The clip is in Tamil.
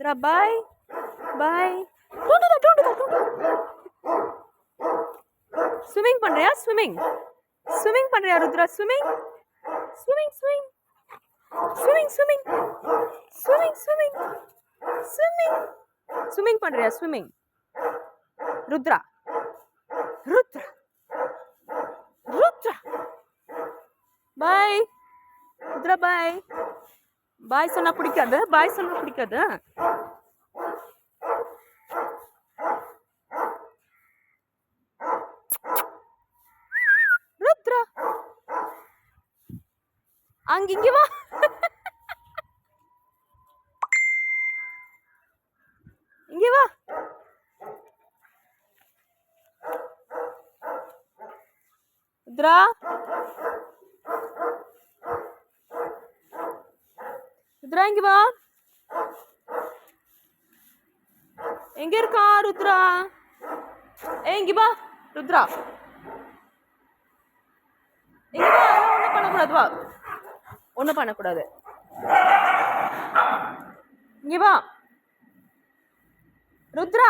ருத்ரா பாய் பாய். ஸ்விமிங் பண்றியா? ஸ்விமிங் ஸ்விமிங் பண்றியா Rudra? Swimming swimming swimming swimming swimming swimming swimming swimming swimming பண்றியா? ஸ்விமிங் ருத்ரா ருத்ரா ருத்ரா பாய். ருத்ரா பாய். பாய் சொன்னா பிடிக்காது. பாய் சொன்னா பிடிக்காது. ருத்ரா அங்க இங்க வா. இங்க வா. ருத்ரா ருத்ரா இங்க வா. எங்க இருக்கா ருத்ரா? இங்க வா ருத்ரா. இங்க வா. ஒண்ணும் பண்ணக்கூடாது. வா. ஒண்ணும் பண்ணக்கூடாது. இங்க வா ருத்ரா.